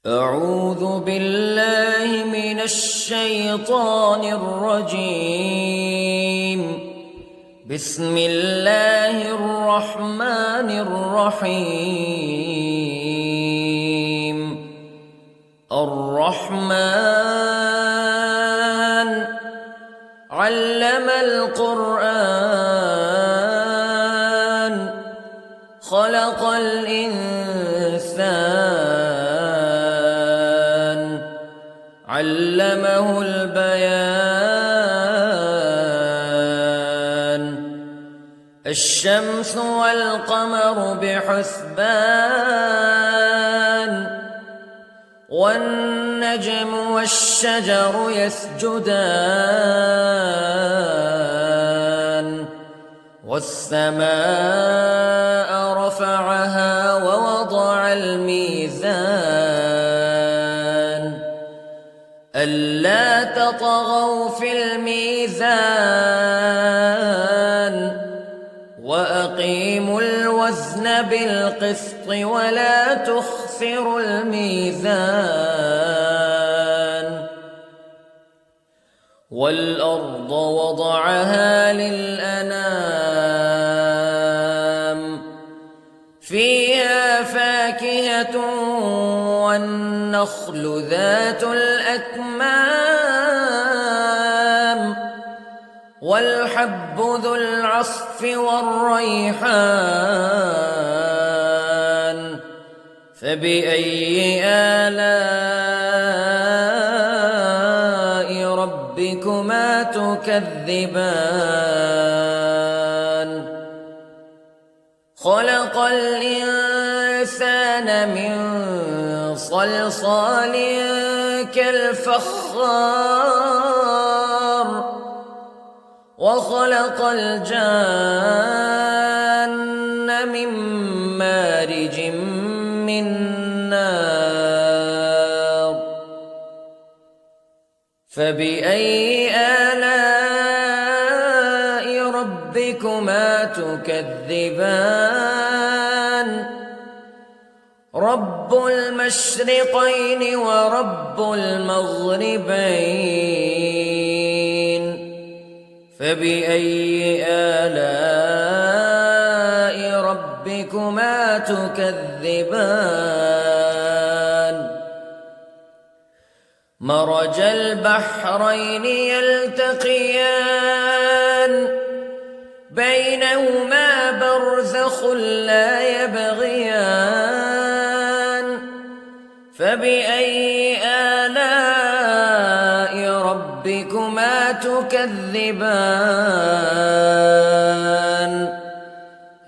أعوذ بالله من الشيطان الرجيم. بسم الله الرحمن الرحيم. الرحمن علم القرآن خلق الإنسان علمه البيان. الشمس والقمر بحسبان والنجم والشجر يسجدان والسماء رفعها ووضع الميزان ألا تطغوا في الميزان وأقيموا الوزن بالقسط ولا تخسروا الميزان. والأرض وضعها للأنام فيها فاكهة والنخل ذات الأكمام والحب ذو العصف والريحان فبأي آلاء ربكما تكذبان. خلق الإنسان من صلصال كالفخار وخلق الجان من مارج من نار فبأي آلاء ربكما تكذبان. رب المشرقين ورب المغربين فبأي آلاء ربكما تكذبان. مرج البحرين يلتقيان بينهما برزخ لا يبغيان فبأي آلاء ربكما تكذبان.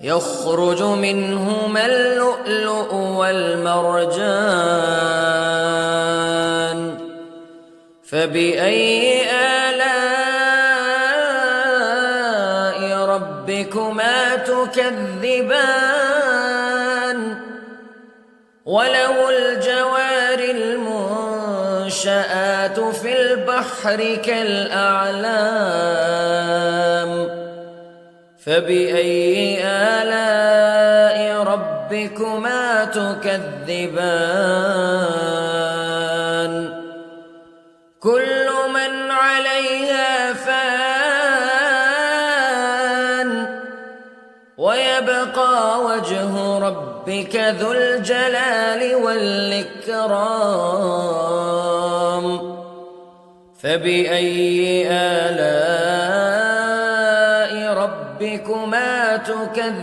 يخرج منهما اللؤلؤ والمرجان فبأي آلاء ربكما تكذبان. وله الجوار المنشآت في البحر كالأعلام فبأي آلاء ربكما تكذبان. كل من عليها فان ويبقى وجه ربك ذو الجلال والإكرام فبأي آلاء ربكما تكذبان.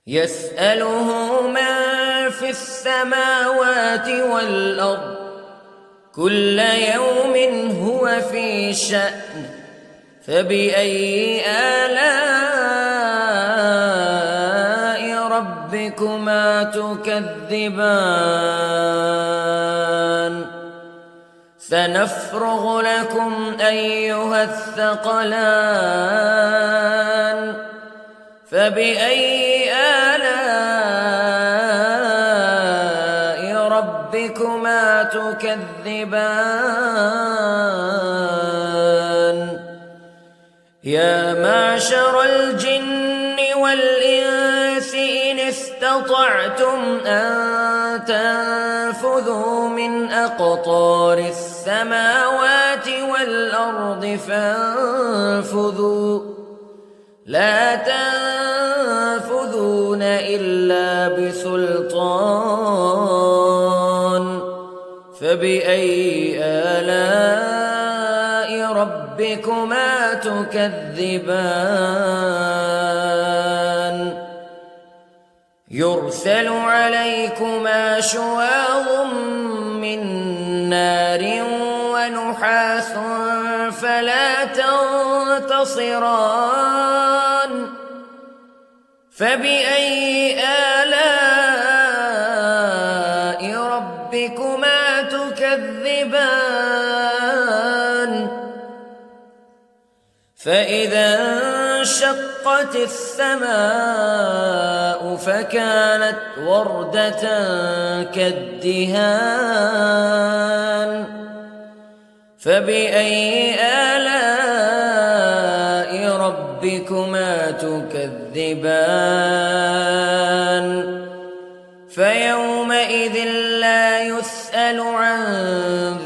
يسأله من في السماوات والأرض كل يوم هو في شأن فبأي آلاء ربكما تكذبان. سنفرغ لكم أيها الثقلان فبأي آلاء ربكما تكذبان. يا معشر الجن والإنس إن استطعتم أن تنفذوا من أقطار السماوات والأرض فانفذوا لا تنفذون إلا بسلطان فبأي آلاء ربكما تكذبان يرسل عليكما شواظ من نار ونحاس فلا تنتصران فبأي آلاء ربكما تكذبان فإذا انشقت السماء فكانت وردة كالدهان فبأي آلاء ربكما تكذبان فيومئذ لا يسأل عن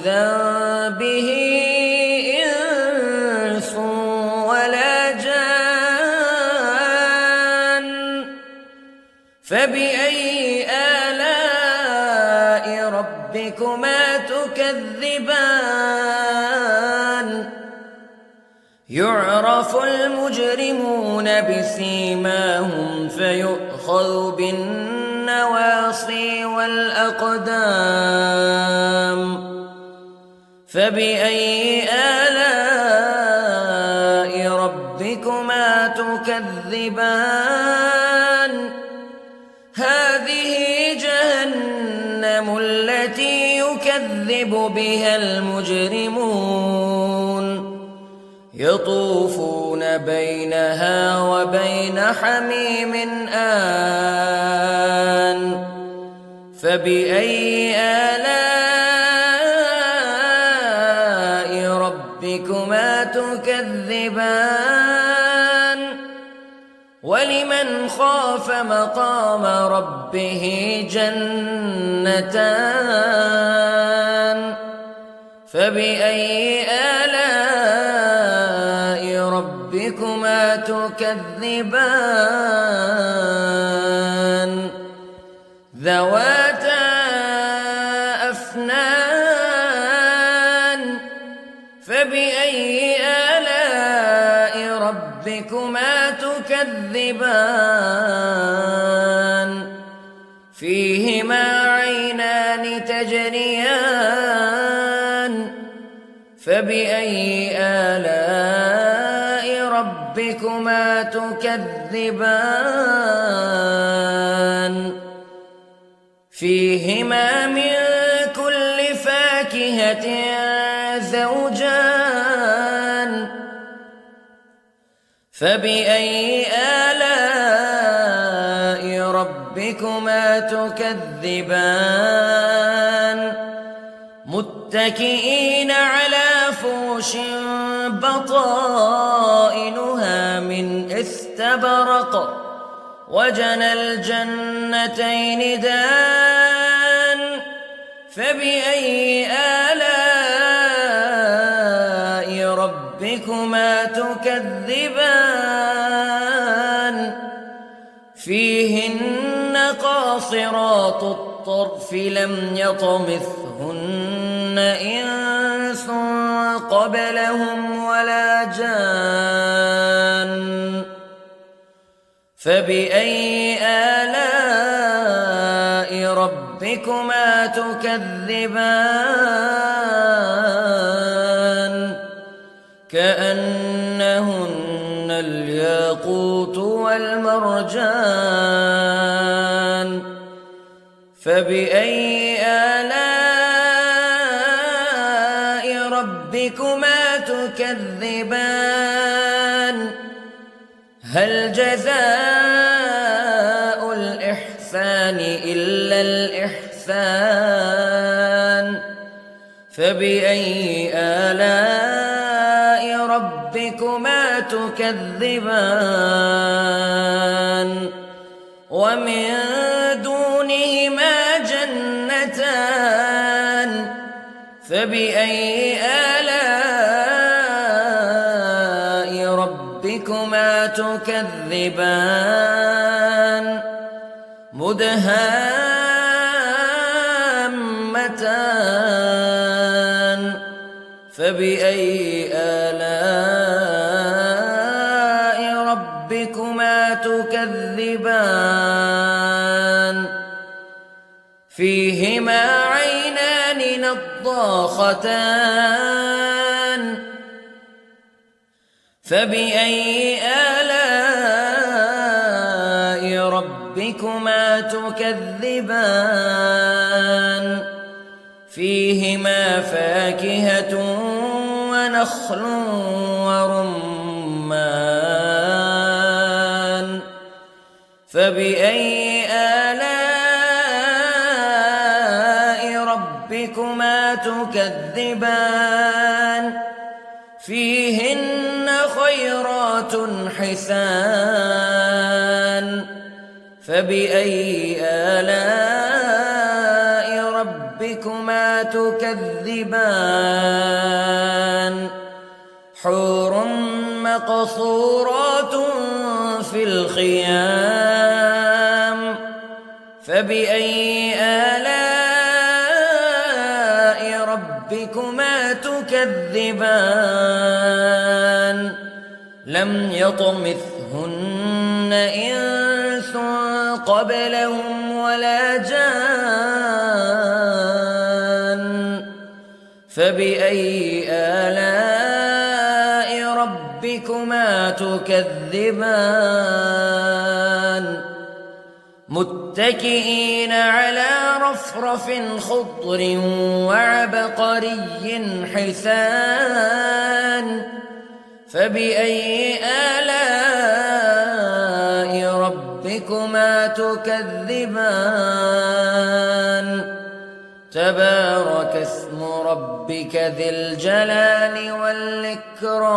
ذنبه إنس ولا جان فبأي آلاء ربكما تكذبان يعرف المجرمون بسيماهم فيؤخذ بالنواصي والأقدام فبأي آلاء ربكما تكذبان هذه جهنم التي يكذب بها المجرمون يطوفون بينها وبين حميم آن فبأي آلاء ربكما تكذبان ولمن خاف مقام ربه جنتان فبأي آلاء ربكما تكذبان ذواتا أفنان فبأي آلاء ربكما تكذبان فيهما عينان تجريان فبأي آلاء ربكما تكذبان فيهما من كل فاكهة زوجان فبأي آلاء ربكما تكذبان متكئين على فرش بطائنها من استبرق وجنى الجنتين دان فبأي آلاء ربكما تكذبان فيهن قاصرات الطرف لم يطمثهن إنس قبلهم ولا جان فبأي آلاء ربكما تكذبان كأنهن الياقوت والمرجان فبأي آلاء ربكما تكذبان هل جزاء الإحسان إلا الإحسان فبأي آلاء ربكما تكذبان ومن دونهما جنتان فبأي آلاء ربكما تكذبان مدهامتان فبأي آلاء ربكما تكذبان فيهما عينان نضاختان فبأي آلاء ربكما تكذبان فيهما فاكهة ونخل ورمان فبأي آلاء ربكما تكذبان فيهن خيرات حسان فبأي آلاء ربكما تكذبان حور مقصورات في الخيام فبأي آلاء ربكما تكذبان لم يطمثهن إنس قبلهم ولا جان فبأي آلاء ربكما تكذبان متكئين على رفرف خضر وعبقري حسان فبأي آلاء ربكما تكذبان تبارك اسم ربك ذي الجلال والإكرام